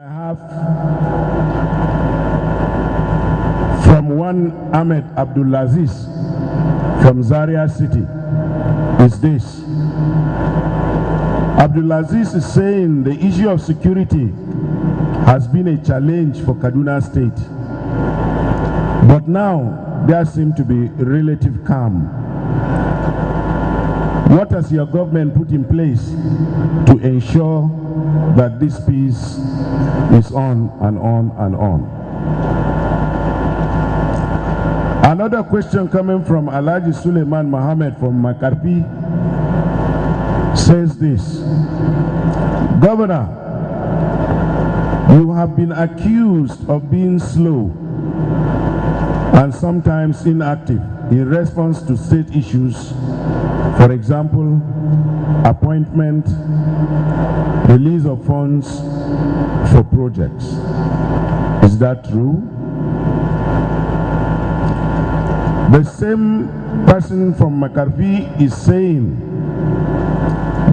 I have from one Ahmed Abdulaziz from Zaria City is this. Abdulaziz is saying the issue of security has been a challenge for Kaduna State, but now there seems to be relative calm. What has your government put in place to ensure that this peace is on and on and on? Another question coming from Alhaji Suleiman Mohammed from Makarpi says this: Governor, you have been accused of being slow and sometimes inactive in response to state issues. For example, appointment, release of funds for projects. Is that true? The same person from Makarfi is saying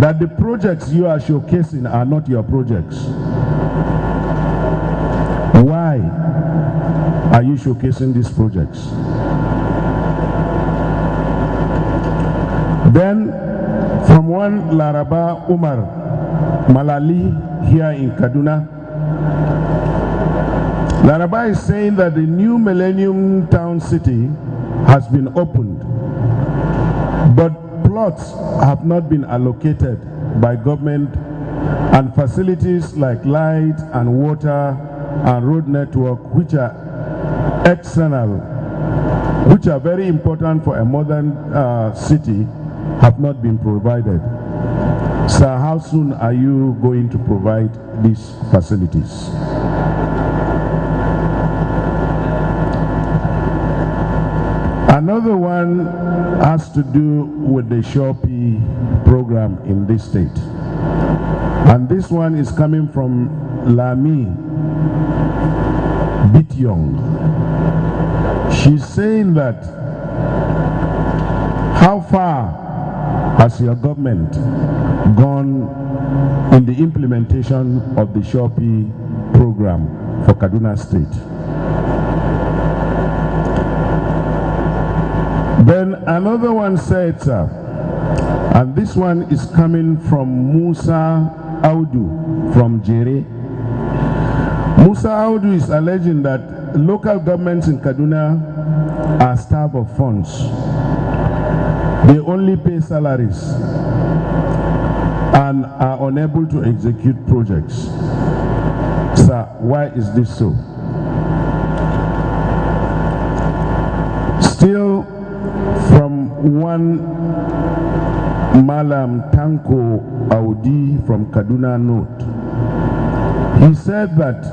that the projects you are showcasing are not your projects. Why are you showcasing these projects? Then, from one Laraba Umar Malali here in Kaduna, Laraba is saying that the new Millennium Town City has been opened, but plots have not been allocated by government, and facilities like light and water and road network, which are external, which are very important for a modern city, have not been provided. Sir, how soon are you going to provide these facilities? Another one has to do with the Shopee program in this state. And this one is coming from Lami Bityong. She's saying that, how far has your government gone in the implementation of the Shopee program for Kaduna State? Then another one said, and this one is coming from Musa Audu from Jere. Musa Audu is alleging that local governments in Kaduna are starved of funds. They only pay salaries and are unable to execute projects. Sir, why is this so? Still, from one Malam Tanko Audi from Kaduna North, he said that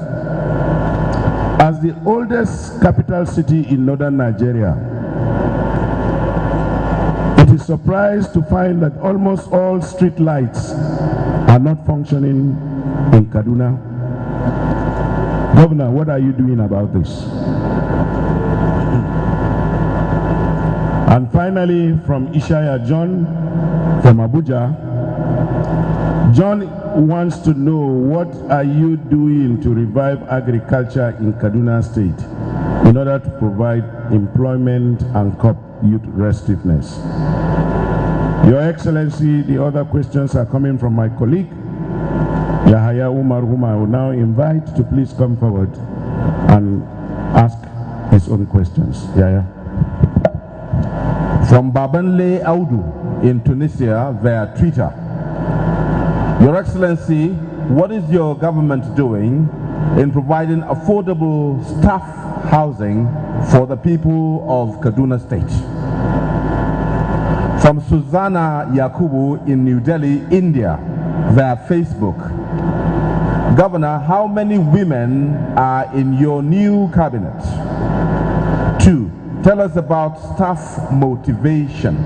as the oldest capital city in northern Nigeria, it is surprised to find that almost all street lights are not functioning in Kaduna. Governor, what are you doing about this? And finally, from Ishaya John from Abuja, John wants to know, what are you doing to revive agriculture in Kaduna State in order to provide employment and curb youth restiveness? Your Excellency, the other questions are coming from my colleague, Yahaya Umar, whom I will now invite to please come forward and ask his own questions. Yahya. From Babanle Audu in Tunisia via Twitter. Your Excellency, what is your government doing in providing affordable staff housing for the people of Kaduna State? From Susanna Yakubu in New Delhi, India via Facebook. Governor, how many women are in your new cabinet? 2. Tell us about staff motivation.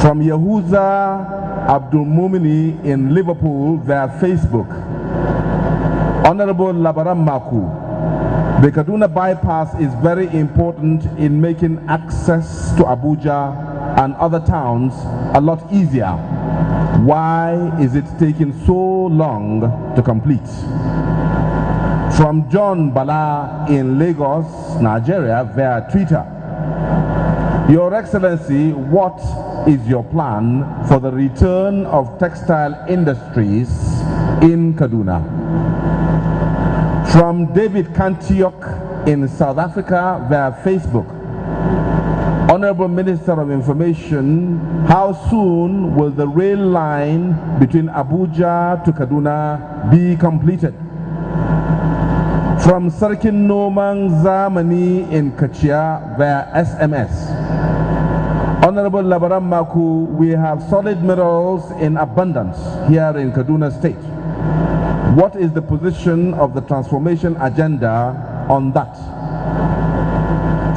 From Yahuza Abdul Mumini in Liverpool via Facebook. Honorable Labaram Maku, the Kaduna bypass is very important in making access to Abuja and other towns a lot easier. Why is it taking so long to complete? From John Bala in Lagos, Nigeria, via Twitter. Your Excellency, what is your plan for the return of textile industries in Kaduna? From David Kantiok in South Africa via Facebook. Honorable Minister of Information, how soon will the rail line between Abuja to Kaduna be completed? From Sarkin Noman Zamani in Kachia via SMS. Honorable Labaram Maku, we have solid minerals in abundance here in Kaduna State. What is the position of the transformation agenda on that?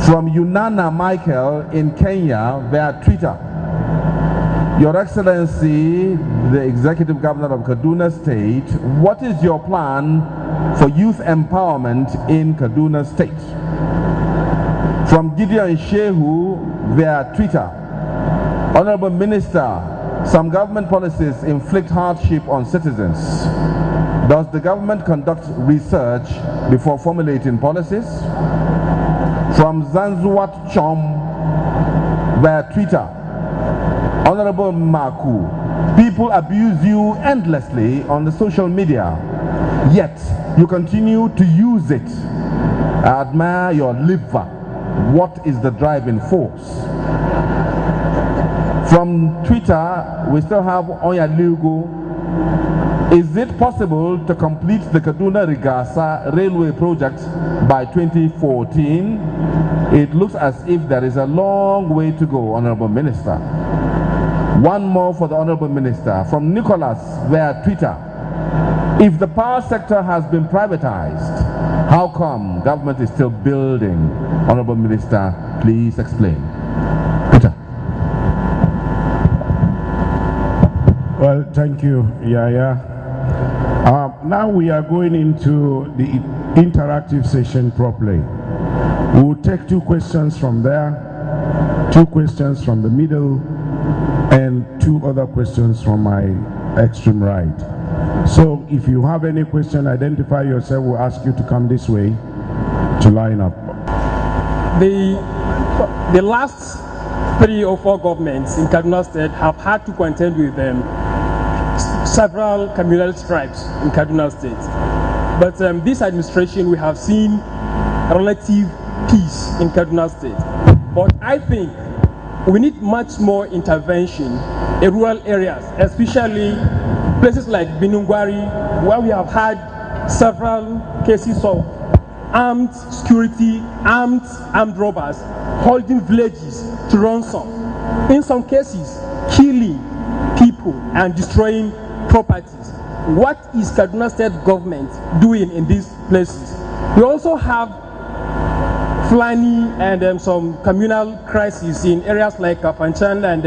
From Yunana Michael in Kenya via Twitter. Your Excellency, the Executive Governor of Kaduna State, what is your plan for youth empowerment in Kaduna State? From Gideon Shehu via Twitter. Honorable Minister, some government policies inflict hardship on citizens. Does the government conduct research before formulating policies? From Zanzuat Chom via Twitter. Honorable Maku, people abuse you endlessly on the social media, yet you continue to use it. I admire your liver. What is the driving force? From Twitter, we still have Oya Lugo. Is it possible to complete the Kaduna Rigasa railway project by 2014? It looks as if there is a long way to go, Honorable Minister. One more for the Honorable Minister. From Nicholas via Twitter. If the power sector has been privatized, how come government is still building? Honorable Minister, please explain. Peter. Well, thank you, Yaya. Now we are going into the interactive session properly. We will take 2 questions from there, 2 questions from the middle, and 2 other questions from my extreme right. So if you have any question, identify yourself. We'll ask you to come this way to line up. The last 3 or 4 governments in Kaduna State have had to contend with several communal stripes in Kaduna State. But this administration, we have seen relative peace in Kaduna State. But I think we need much more intervention in rural areas, especially places like Binungwari, where we have had several cases of armed security, armed robbers holding villages to ransom. In some cases, killing people and destroying properties. What is Kaduna State government doing in these places? We also have Fulani and some communal crises in areas like Kafanchan and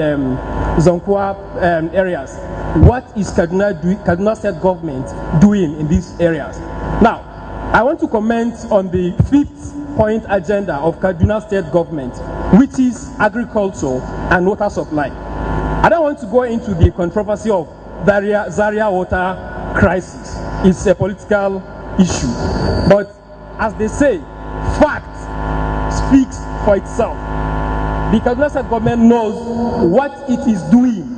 Zonkwa areas. What is Kaduna State government doing in these areas? Now, I want to comment on the 5th point agenda of Kaduna State government, which is agriculture and water supply. I don't want to go into the controversy of Zaria water crisis. It's a political issue. But as they say, fact speaks for itself. The Kaduna State government knows what it is doing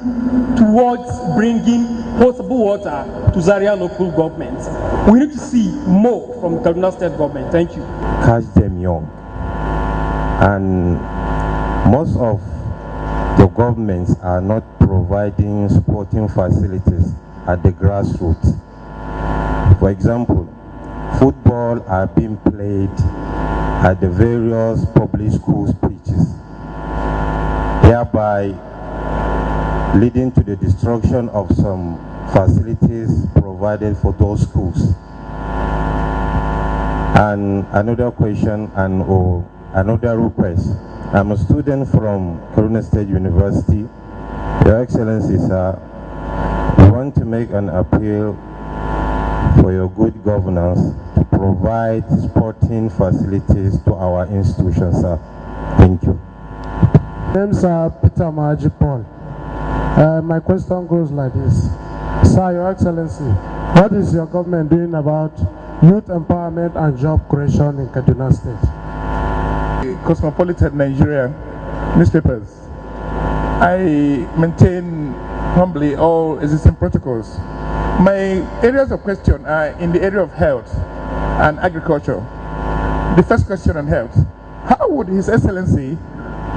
towards bringing potable water to Zaria local government. We need to see more from the Kaduna State government. Thank you. Catch them young. And most of the governments are not providing supporting facilities at the grassroots. For example, football are being played at the various public schools pitches, thereby leading to the destruction of some facilities provided for those schools. And another question or another request. I'm a student from Kaduna State University. Your Excellency, sir, we want to make an appeal for your good governance to provide sporting facilities to our institutions, sir. Thank you. My name is Peter Maji Paul. My question goes like this. Sir, Your Excellency, what is your government doing about youth empowerment and job creation in Kaduna State? Cosmopolitan Nigeria newspapers. I maintain humbly all existing protocols. My areas of question are in the area of health and agriculture. The first question on health. How would His Excellency,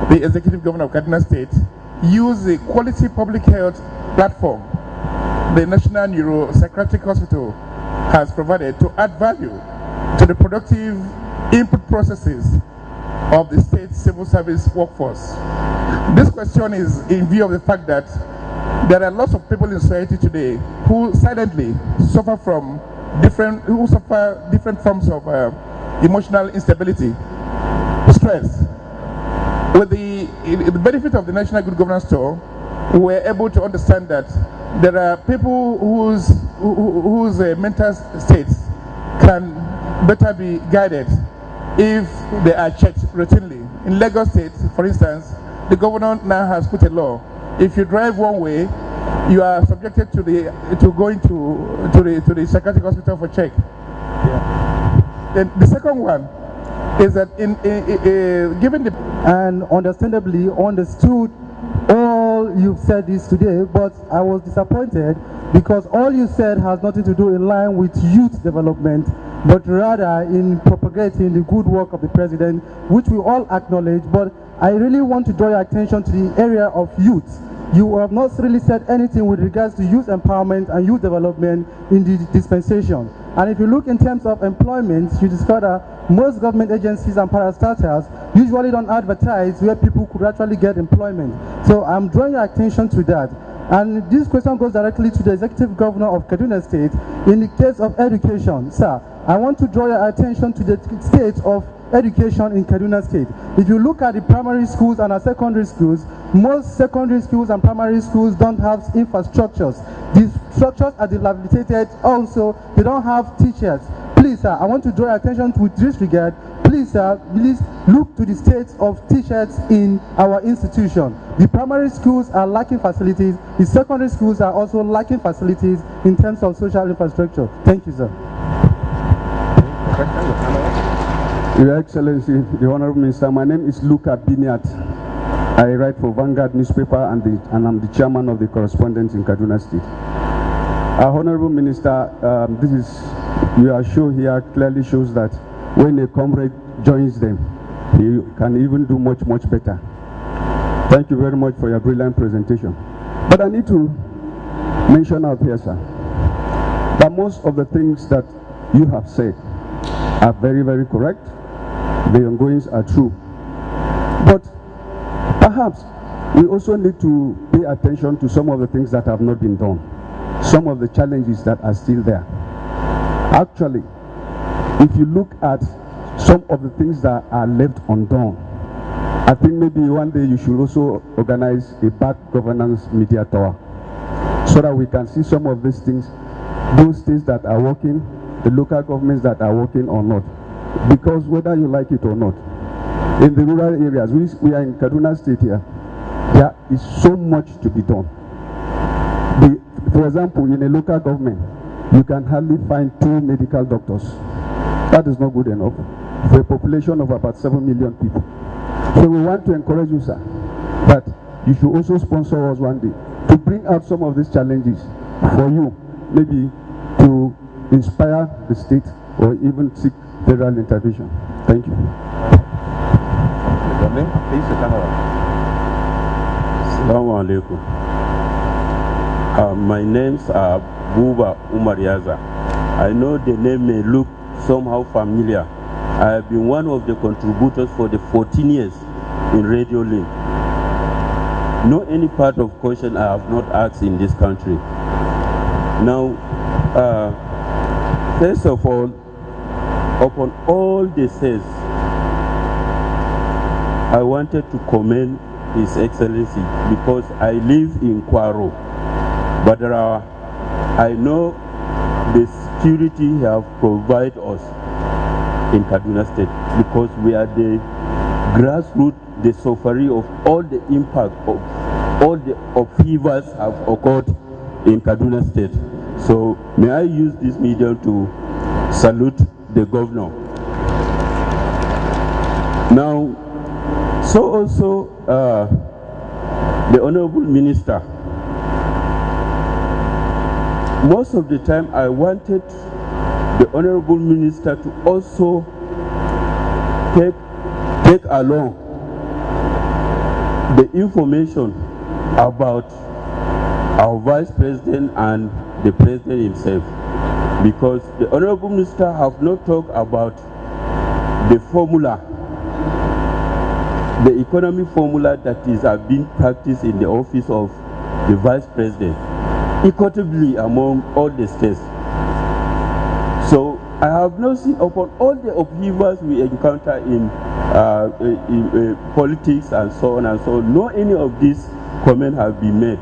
the Executive Governor of Kaduna State, use the quality public health platform the National Neuropsychiatric Hospital has provided to add value to the productive input processes of the state civil service workforce? This question is in view of the fact that there are lots of people in society today who silently suffer from different forms of emotional instability, stress. With the benefit of the National Good Governance Tour, we were able to understand that there are people whose mental states can better be guided if they are checked routinely. In Lagos State, for instance, the governor now has put a law. If you drive one way, you are subjected to going to the psychiatric hospital for check. Yeah. Then the second one is that given the and understandably understood all you've said this today, but I was disappointed because all you said has nothing to do in line with youth development, but rather in propagating the good work of the president, which we all acknowledge. But I really want to draw your attention to the area of youth. You have not really said anything with regards to youth empowerment and youth development in the dispensation. And if you look in terms of employment, you discover that most government agencies and parastatals usually don't advertise where people could actually get employment. So I'm drawing your attention to that. And this question goes directly to the Executive Governor of Kaduna State. In the case of education, sir, I want to draw your attention to the state of education in Kaduna State. If you look at the primary schools and our secondary schools, most secondary schools and primary schools don't have infrastructures. These structures are dilapidated. Also, they don't have teachers. Please, sir, I want to draw your attention with this regard. Please, sir, please look to the state of teachers in our institution. The primary schools are lacking facilities. The secondary schools are also lacking facilities in terms of social infrastructure. Thank you, sir. Your Excellency, the Honorable Minister, my name is Luca Biniat. I write for Vanguard newspaper and I'm the chairman of the correspondents in Kaduna State. Our Honorable Minister, your show here clearly shows that when a comrade joins them, he can even do much, much better. Thank you very much for your brilliant presentation. But I need to mention out here, sir, that most of the things that you have said are very, very correct. The ongoings are true. But perhaps we also need to pay attention to some of the things that have not been done, some of the challenges that are still there. Actually, if you look at some of the things that are left undone, I think maybe one day you should also organize a bad governance media tour so that we can see some of these things, those things that are working, the local governments that are working or not. Because whether you like it or not, in the rural areas, we are in Kaduna State here, there is so much to be done. For example, in a local government, you can hardly find 2 medical doctors. That is not good enough for a population of about 7 million people. So we want to encourage you, sir, that you should also sponsor us one day to bring out some of these challenges for you, maybe to inspire the state or even seek federal intervention. Thank you. Assalamu alaikum. My name's Buba Umar Yaza. I know the name may look somehow familiar. I have been one of the contributors for the 14 years in Radio Link. No any part of question I have not asked in this country. Now, first of all, upon all this says, I wanted to commend His Excellency because I live in Kwaro, but I know the security he have provided us in Kaduna State because we are the grassroots, the suffering of all the impact of all the upheavals have occurred in Kaduna State. So may I use this medium to salute the governor. Now, so also the Honorable Minister, most of the time I wanted the Honorable Minister to also take along the information about our Vice President and the President himself, because the Honorable Minister have not talked about the formula, the economic formula that is being practiced in the office of the Vice President, equitably among all the states. So I have not seen, upon all the upheavals we encounter in politics and so on and so on, no any of these comments have been made.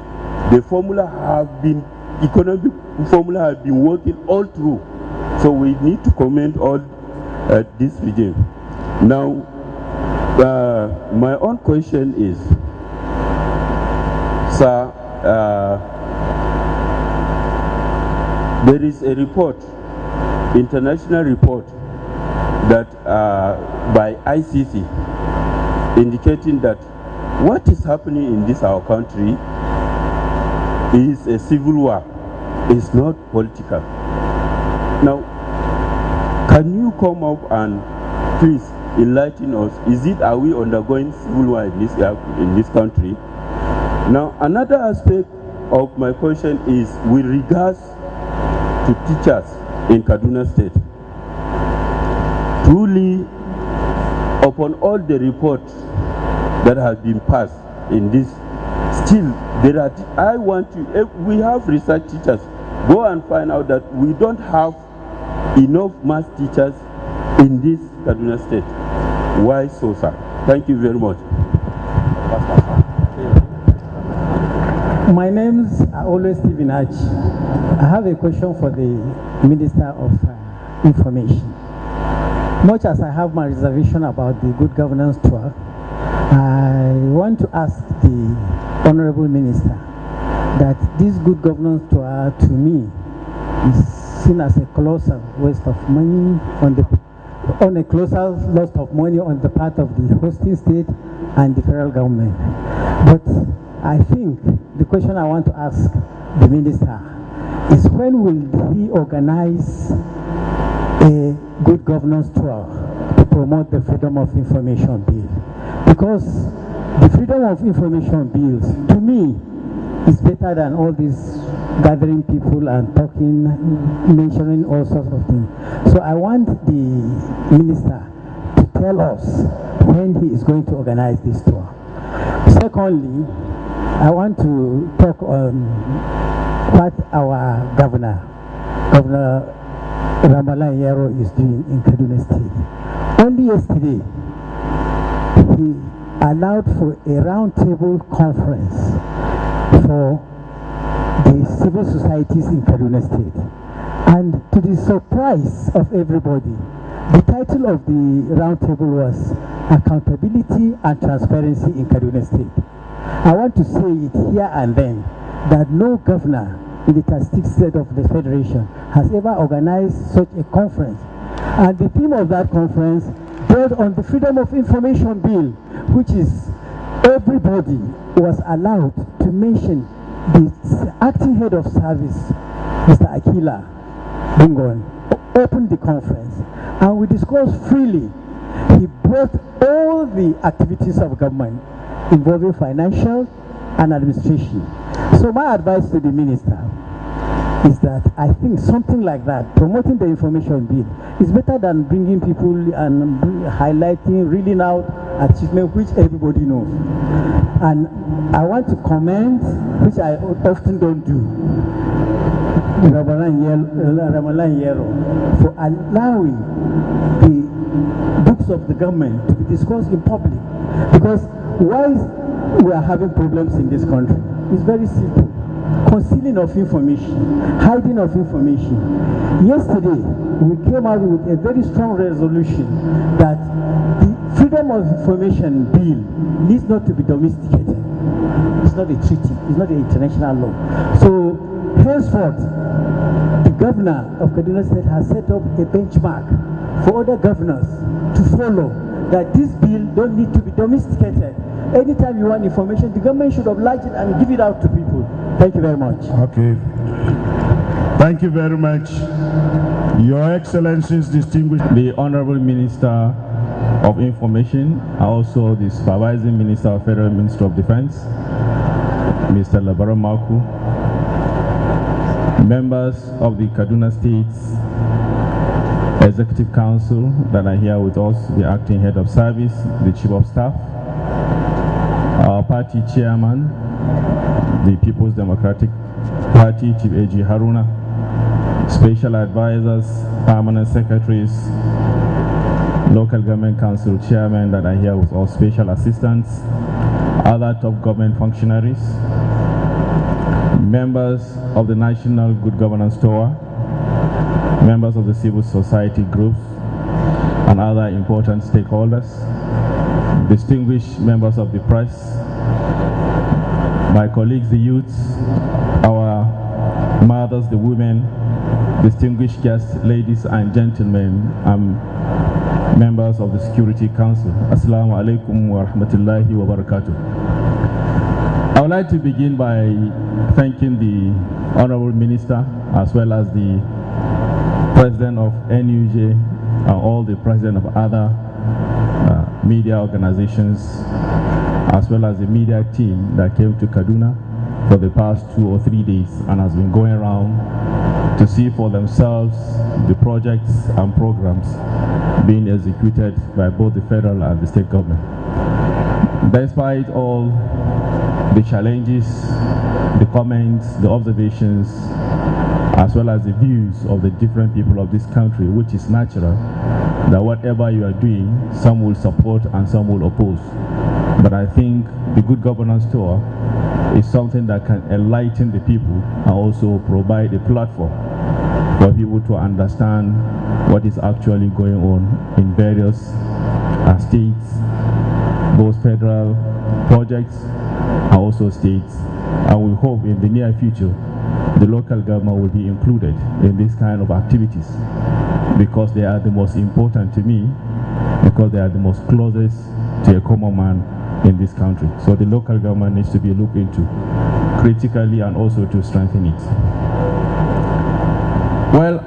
The formula have been, economic formula have been working all through. So we need to comment on this regime. Now, my own question is, sir, there is a report, international report, that by ICC indicating that what is happening in this our country is a civil war, it's not political. Now, can you come up and please enlighten us? Are we undergoing civil war in this country? Now, another aspect of my question is with regards to teachers in Kaduna State. Truly, upon all the reports that have been passed in this, still there are, if we have research teachers, go and find out that we don't have enough math teachers in this Kaduna State. Why so, sir? Thank you very much. My name's always Stephen H. I have a question for the Minister of Information. Much as I have my reservation about the good governance tour, I want to ask the Honorable Minister that this good governance tour, to me, is seen as a colossal waste of money on a colossal loss of money on the part of the hosting state and the federal government. But I think the question I want to ask the minister is, when will he organize a good governance tour to promote the Freedom of Information Bill? Because the Freedom of Information bills, to me, is better than all these gathering people and talking, mentioning all sorts of things. So I want the minister to tell us when he is going to organize this tour. Secondly, I want to talk on what our Governor Ramalan Yero is doing in Kaduna State. Only yesterday, he allowed for a roundtable conference for the civil societies in Kaduna State. And to the surprise of everybody, the title of the roundtable was Accountability and Transparency in Kaduna State. I want to say it here and then that no governor in the 36th state of the Federation has ever organized such a conference. And the theme of that conference dealt on the Freedom of Information Bill, which is everybody was allowed to mention the acting head of service, Mr. Akila Bungon, opened the conference. And we discussed freely. He brought all the activities of government involving financial and administration. So my advice to the minister is that I think something like that, promoting the information bill, is better than bringing people and highlighting, reading out achievement which everybody knows. And I want to commend, which I often don't do, Ramalan Yero for allowing the books of the government to be discussed in public. Because why we are having problems in this country is very simple. Concealing of information, hiding of information. Yesterday, we came out with a very strong resolution that the Freedom of Information Bill needs not to be domesticated. It's not a treaty. It's not an international law. So henceforth, the governor of Kaduna State has set up a benchmark for other governors to follow, that this bill don't need to be domesticated. Anytime you want information, the government should oblige it and give it out to people. Thank you very much. Okay. Thank you very much. Your Excellencies, distinguished the Honorable Minister of Information, also the Supervising Minister of Federal Ministry of Defense, Mr. Labaran Maku, members of the Kaduna State Executive Council that are here with us, the Acting Head of Service, the Chief of Staff, our party chairman, the People's Democratic Party, Chief A.G. Haruna, special advisors, permanent secretaries, local government council chairmen that are here with all special assistants, other top government functionaries, members of the National Good Governance Tower, members of the civil society groups, and other important stakeholders, distinguished members of the press, my colleagues, the youths, our mothers, the women, distinguished guests, ladies and gentlemen, members of the Security Council. Assalamu alaikum wa rahmatullahi wa barakatuh. I would like to begin by thanking the Honorable Minister as well as the President of NUJ and all the President of other media organizations as well as the media team that came to Kaduna for the past 2 or 3 days and has been going around to see for themselves the projects and programs being executed by both the federal and the state government. Despite all the challenges, the comments, the observations, as well as the views of the different people of this country, which is natural, that whatever you are doing, some will support and some will oppose. But I think the Good Governance Tour is something that can enlighten the people and also provide a platform for people to understand what is actually going on in various states, both federal projects and also states. And we hope in the near future the local government will be included in this kind of activities because they are the most important to me, because they are the most closest to a common man in this country. So the local government needs to be looked into critically and also to strengthen it. Well,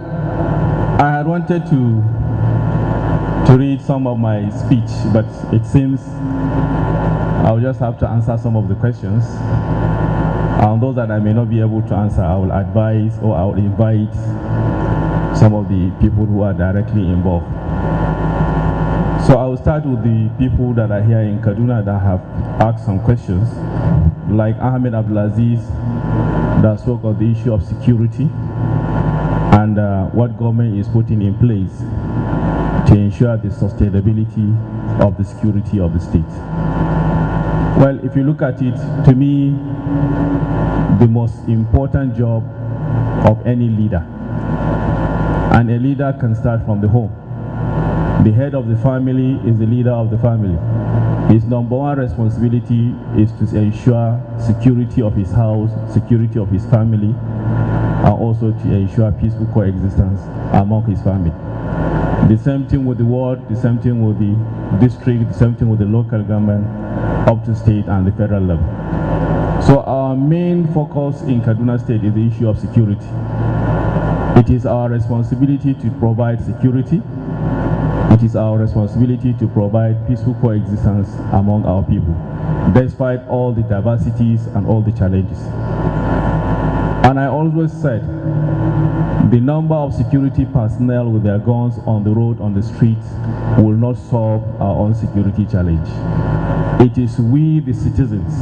I had wanted to read some of my speech, but it seems I'll just have to answer some of the questions. And those that I may not be able to answer, I will advise or I will invite some of the people who are directly involved. So I will start with the people that are here in Kaduna that have asked some questions, like Ahmed Abdulaziz that spoke of the issue of security and what government is putting in place to ensure the sustainability of the security of the state. Well, if you look at it, to me, the most important job of any leader, and a leader can start from the home. The head of the family is the leader of the family. His number one responsibility is to ensure security of his house, security of his family, and also to ensure peaceful coexistence among his family. The same thing with the ward, the same thing with the district, the same thing with the local government, up to state and the federal level. So our main focus in Kaduna State is the issue of security. It is our responsibility to provide security. It is our responsibility to provide peaceful coexistence among our people, despite all the diversities and all the challenges. And I always said, the number of security personnel with their guns on the road, on the streets, will not solve our own security challenge. It is we, the citizens,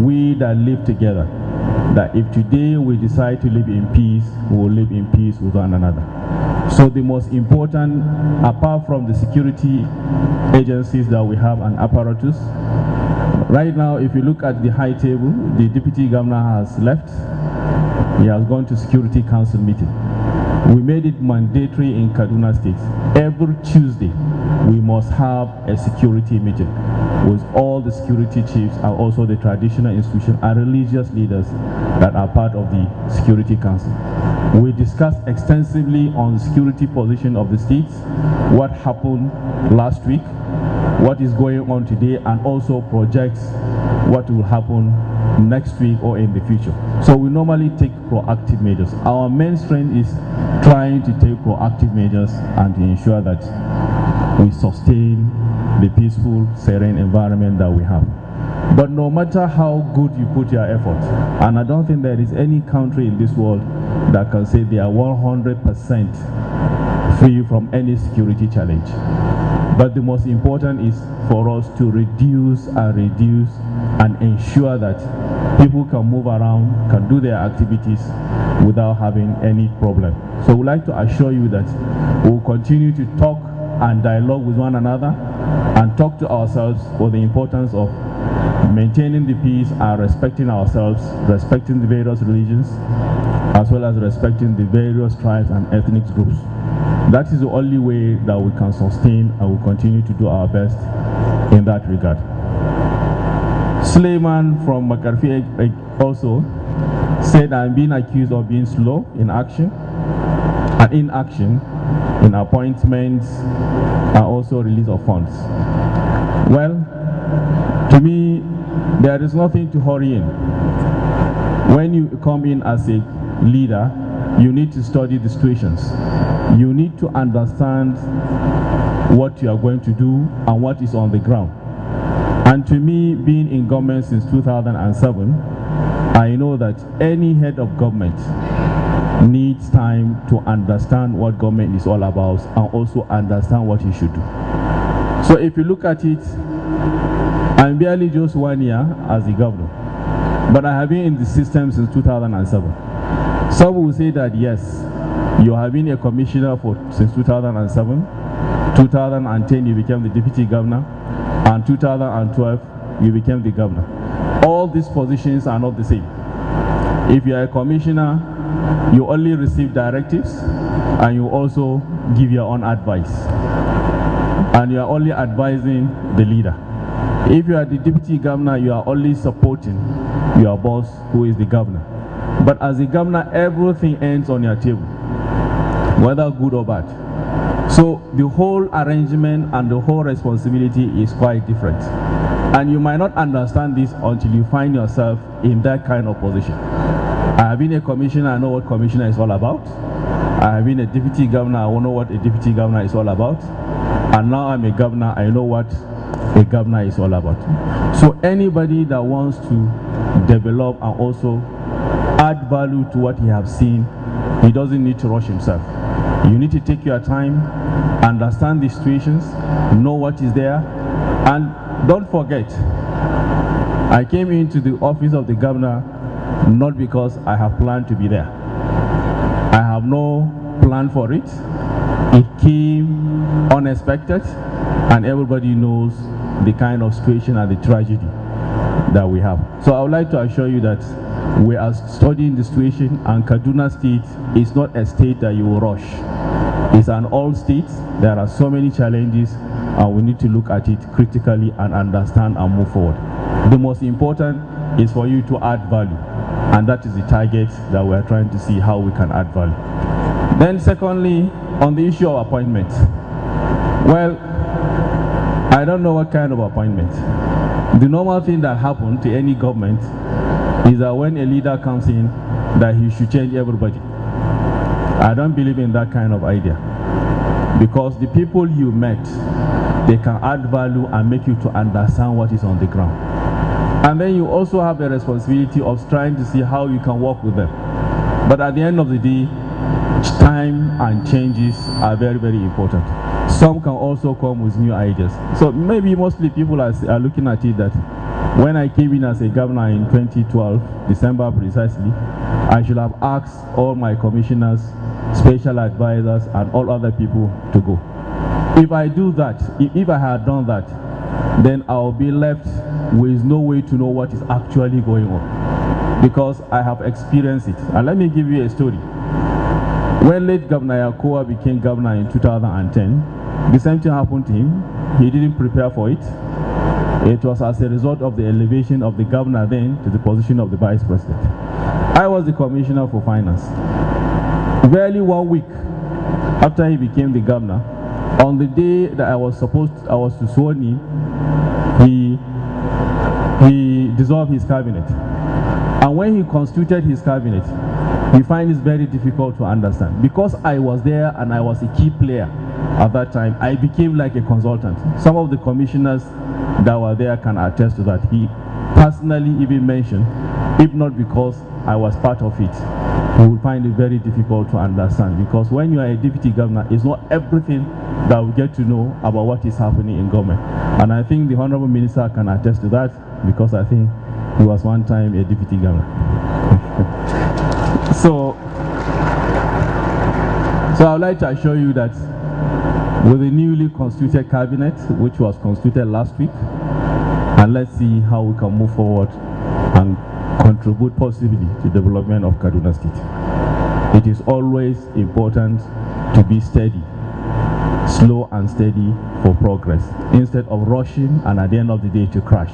we that live together, that if today we decide to live in peace, we will live in peace with one another. So the most important, apart from the security agencies that we have and apparatus, right now, if you look at the high table, the deputy governor has left. He has gone to Security Council meeting. We made it mandatory in Kaduna State. Every Tuesday, we must have a security meeting with all the security chiefs and also the traditional institution and religious leaders that are part of the Security Council. We discussed extensively on the security position of the states, what happened last week, what is going on today, and also projects what will happen next week or in the future. So we normally take proactive measures. Our main strength is trying to take proactive measures and to ensure that we sustain the peaceful, serene environment that we have. But no matter how good you put your effort, and I don't think there is any country in this world that can say they are 100% free from any security challenge. But the most important is for us to reduce and ensure that people can move around, can do their activities without having any problem. So we'd like to assure you that we'll continue to talk and dialogue with one another and talk to ourselves for the importance of maintaining the peace and respecting ourselves, respecting the various religions, as well as respecting the various tribes and ethnic groups. That is the only way that we can sustain and will continue to do our best in that regard. Suleiman from Makarfi also said I'm being accused of being slow in action and inaction in appointments and also release of funds. Well, to me, there is nothing to hurry in. When you come in as a leader, you need to study the situations. You need to understand what you are going to do and what is on the ground. And to me, being in government since 2007, I know that any head of government needs time to understand what government is all about and also understand what he should do. So if you look at it, I'm barely just 1 year as a governor, but I have been in the system since 2007. Some will say that yes, you have been a commissioner since 2007, 2010 you became the deputy governor, and 2012 you became the governor. All these positions are not the same. If you are a commissioner, you only receive directives and you also give your own advice, and you are only advising the leader. If you are the deputy governor, you are only supporting your boss, who is the governor. But as a governor, everything ends on your table, whether good or bad. So the whole arrangement and the whole responsibility is quite different. And you might not understand this until you find yourself in that kind of position. I have been a commissioner, I know what commissioner is all about. I have been a deputy governor, I know what a deputy governor is all about. And now I'm a governor, I know what a governor is all about. So anybody that wants to develop and also add value to what he has seen, he doesn't need to rush himself. You need to take your time, understand the situations, know what is there, and don't forget, I came into the office of the governor not because I have planned to be there. I have no plan for it. It came unexpected, and everybody knows the kind of situation and the tragedy that we have. So I would like to assure you that we are studying the situation, and Kaduna State is not a state that you will rush. It's an old state. There are so many challenges, and we need to look at it critically and understand and move forward. The most important is for you to add value, and that is the target that we are trying to see how we can add value. Then secondly, on the issue of appointment. Well, I don't know what kind of appointment. The normal thing that happens to any government is that when a leader comes in, that he should change everybody. I don't believe in that kind of idea, because the people you met, they can add value and make you to understand what is on the ground. And then you also have a responsibility of trying to see how you can work with them. But at the end of the day, time and changes are very, very important. Some can also come with new ideas. So maybe mostly people are looking at it that when I came in as a governor in 2012, December precisely, I should have asked all my commissioners, special advisors, and all other people to go. If I do that, if I had done that, then I'll be left with no way to know what is actually going on, because I have experienced it. And let me give you a story. When late Governor Yakoa became governor in 2010, the same thing happened to him. He didn't prepare for it. It was as a result of the elevation of the governor then to the position of the vice president. I was the commissioner for finance. Barely 1 week after he became the governor, on the day that I was to sworn in, he dissolved his cabinet. And when he constituted his cabinet, we find it very difficult to understand. Because I was there and I was a key player at that time, I became like a consultant. Some of the commissioners that were there can attest to that. He personally even mentioned, if not because I was part of it, you will find it very difficult to understand. Because when you are a deputy governor, it's not everything that we get to know about what is happening in government. And I think the Honorable Minister can attest to that, because I think he was one time a deputy governor. So I would like to assure you that with the newly constituted cabinet, which was constituted last week, and let's see how we can move forward and contribute positively to the development of Kaduna State. It is always important to be steady, slow and steady for progress, instead of rushing and at the end of the day to crash.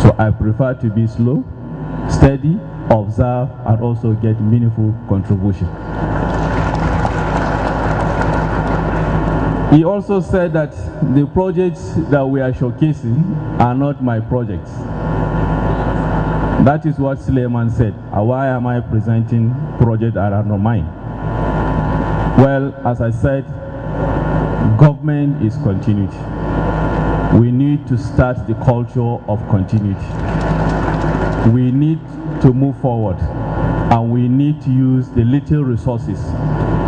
So I prefer to be slow, steady, observe, and also get meaningful contribution. He also said that the projects that we are showcasing are not my projects. That is what Suleiman said. Why am I presenting projects that are not mine? Well, as I said, government is continuity. We need to start the culture of continuity. We need to move forward, and we need to use the little resources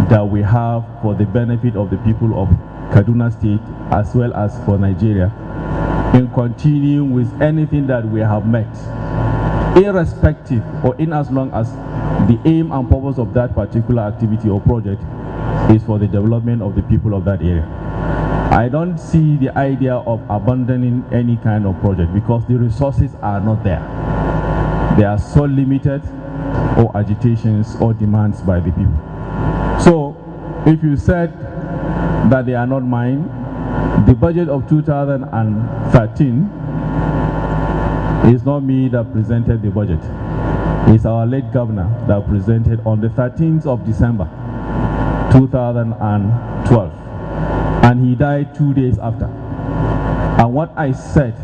that we have for the benefit of the people of Kaduna State as well as for Nigeria in continuing with anything that we have met, irrespective or in as long as the aim and purpose of that particular activity or project is for the development of the people of that area. I don't see the idea of abandoning any kind of project because the resources are not there. They are so limited, or agitations or demands by the people. So if you said that they are not mine, the budget of 2013 is not me that presented the budget. It's our late governor that presented on the 13th of December 2012. And he died 2 days after. And what I said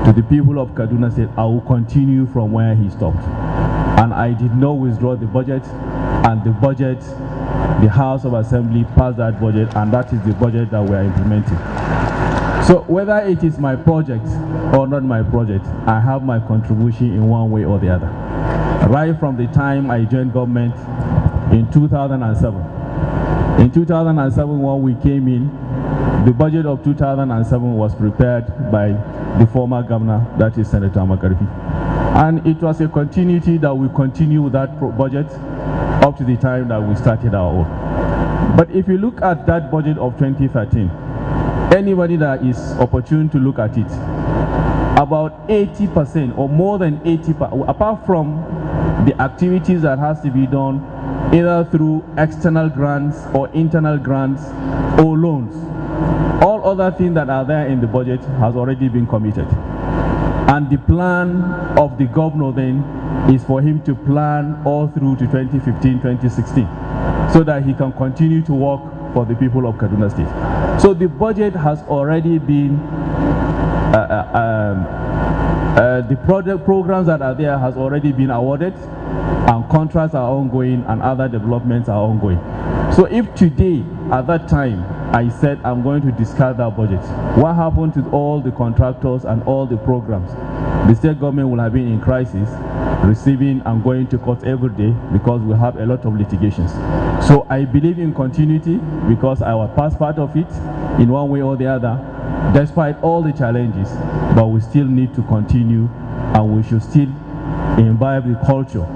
to the people of Kaduna State, I will continue from where he stopped. And I did not withdraw the budget, and the budget, the House of Assembly passed that budget, and that is the budget that we are implementing. So whether it is my project or not my project, I have my contribution in one way or the other. Right from the time I joined government in 2007. In 2007, when we came in, the budget of 2007 was prepared by the former governor, that is Senator Makarifi. And it was a continuity that we continue with that budget up to the time that we started our own. But if you look at that budget of 2013, anybody that is opportune to look at it, about 80% or more than 80%, apart from the activities that has to be done either through external grants or internal grants or loans, all other things that are there in the budget has already been committed. And the plan of the governor then is for him to plan all through to 2015, 2016, so that he can continue to work for the people of Kaduna State. So the budget has already been, the project programs that are there has already been awarded, and contracts are ongoing, and other developments are ongoing. So if today, at that time, I said I'm going to discard that budget, what happened to all the contractors and all the programs? The state government will have been in crisis, receiving and going to court every day because we have a lot of litigations. So I believe in continuity because I was past part of it in one way or the other, despite all the challenges, but we still need to continue, and we should still imbibe the culture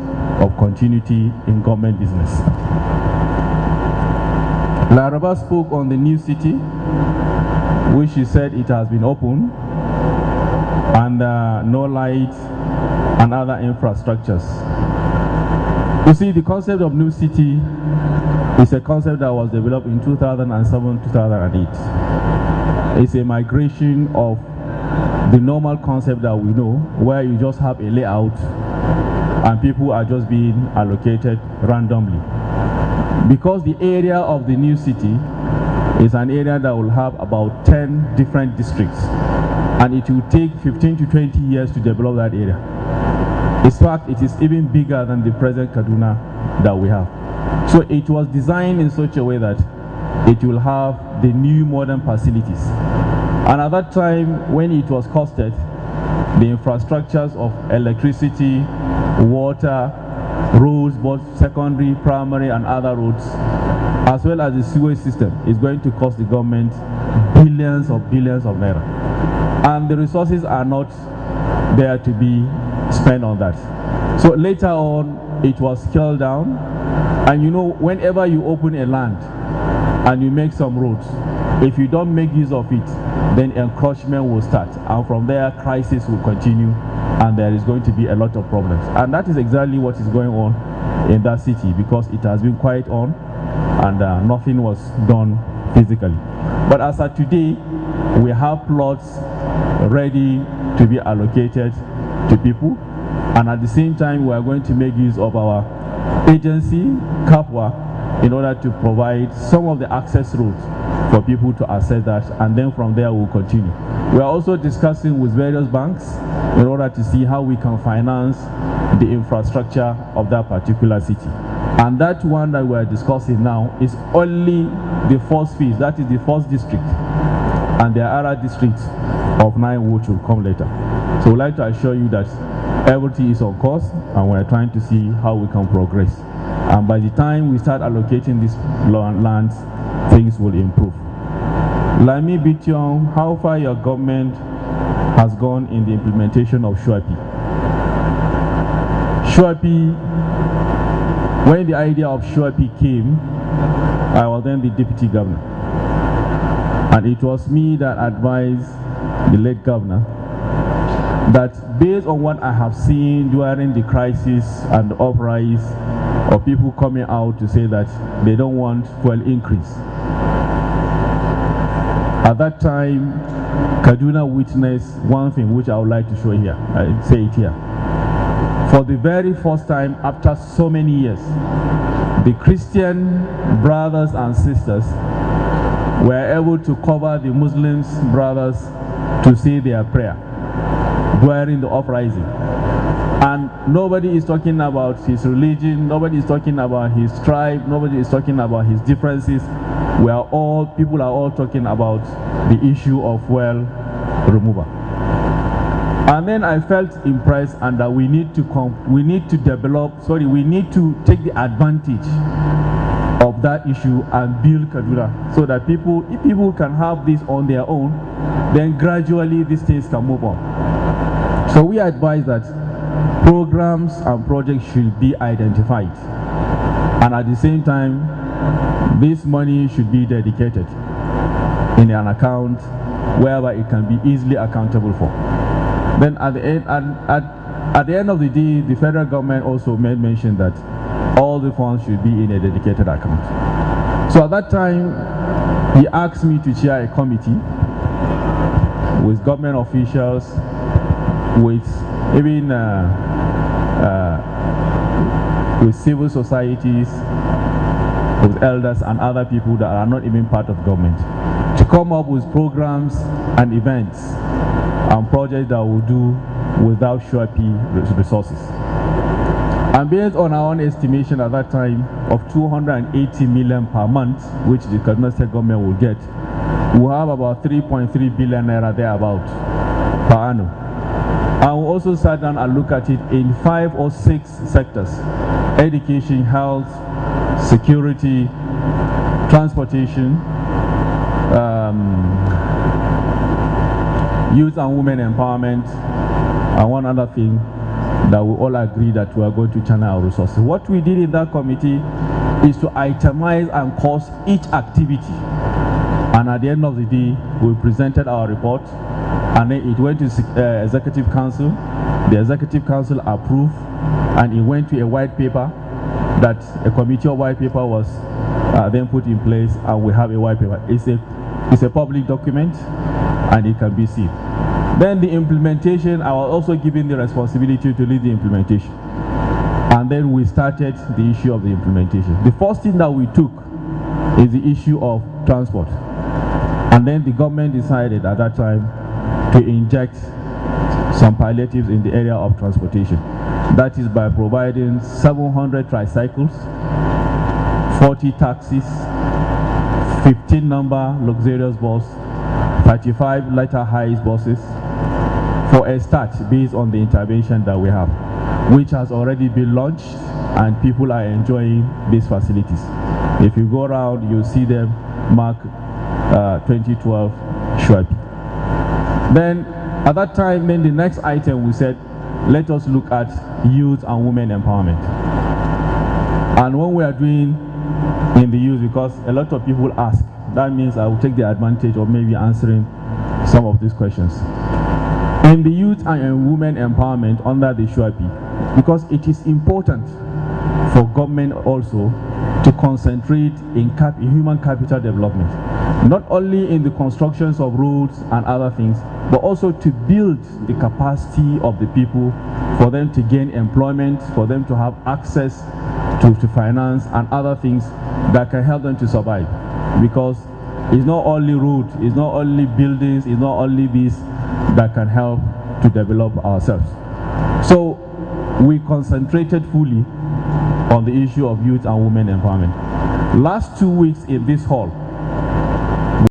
of continuity in government business. Laraba spoke on the new city, which she said it has been opened, and no light and other infrastructures. You see, the concept of new city It's a concept that was developed in 2007-2008. It's a migration of the normal concept that we know, where you just have a layout and people are just being allocated randomly. Because the area of the new city is an area that will have about 10 different districts, and it will take 15 to 20 years to develop that area. In fact, it is even bigger than the present Kaduna that we have. So it was designed in such a way that it will have the new modern facilities. And at that time, when it was costed, the infrastructures of electricity, water, roads, both secondary, primary, and other roads, as well as the sewage system, is going to cost the government billions of naira. And the resources are not there to be spent on that. So later on, it was scaled down. And you know, whenever you open a land and you make some roads, if you don't make use of it, then encroachment will start. And from there, crisis will continue, and there is going to be a lot of problems. And that is exactly what is going on in that city, because it has been quite on, and nothing was done physically. But as of today, we have plots ready to be allocated to people, and at the same time, we are going to make use of our agency, CAPWA, in order to provide some of the access routes for people to access that, and then from there we'll continue. We are also discussing with various banks in order to see how we can finance the infrastructure of that particular city. And that one that we are discussing now is only the first phase, that is the first district, and there are other districts of 9 which will come later. So we'd like to assure you that everything is on course, and we're trying to see how we can progress. And by the time we start allocating these lands, things will improve. Lami Bityong, how far your government has gone in the implementation of Shuapi? Shuapi, when the idea of Shuapi came, I was then the deputy governor. And it was me that advised the late governor that based on what I have seen during the crisis and the uprise of people coming out to say that they don't want fuel increase. At that time, Kaduna witnessed one thing which I would like to show here. I say it here. For the very first time after so many years, the Christian brothers and sisters were able to cover the Muslims brothers to say their prayer during the uprising. And nobody is talking about his religion, nobody is talking about his tribe, nobody is talking about his differences. People are all talking about the issue of well removal. And then I felt impressed, and that we need to take the advantage of that issue and build Kaduna, so that if people can have this on their own, then gradually these things can move on. So we advise that programs and projects should be identified, and at the same time, this money should be dedicated in an account whereby it can be easily accountable for. Then at the end of the day, the federal government also made mention that all the funds should be in a dedicated account. So at that time, he asked me to chair a committee with government officials, with even with civil societies, with elders and other people that are not even part of government, to come up with programs and events and projects that will do without Shuapi resources. And based on our own estimation at that time of 280 million per month, which the Kaduna State government will get, we'll have about 3.3 billion naira thereabout per annum. And we also sat down and looked at it in 5 or 6 sectors: education, health, security, transportation, youth and women empowerment, and one other thing that we all agree that we are going to channel our resources. What we did in that committee is to itemize and cost each activity. And at the end of the day, we presented our report, and then it went to Executive Council. The Executive Council approved, and it went to a white paper that a committee of white paper was then put in place, and we have a white paper. It's a public document, and it can be seen. Then the implementation, I was also given the responsibility to lead the implementation. And then we started the issue of the implementation. The first thing that we took is the issue of transport. And then the government decided at that time to inject some palliatives in the area of transportation. That is by providing 700 tricycles, 40 taxis, 15 number luxurious bus, 35 lighter highs buses for a start based on the intervention that we have, which has already been launched, and people are enjoying these facilities. If you go around, you'll see them mark 2012 Shuabi. Then at that time, then the next item we said, let us look at youth and women empowerment. And when we are doing in the youth, because a lot of people ask, that means I will take the advantage of maybe answering some of these questions. In the youth and women empowerment under the Shuabi, because it is important for government also to concentrate in human capital development, not only in the constructions of roads and other things, but also to build the capacity of the people for them to gain employment, for them to have access to finance and other things that can help them to survive. Because it's not only road, it's not only buildings, it's not only this that can help to develop ourselves. So we concentrated fully on the issue of youth and women empowerment. Last 2 weeks in this hall,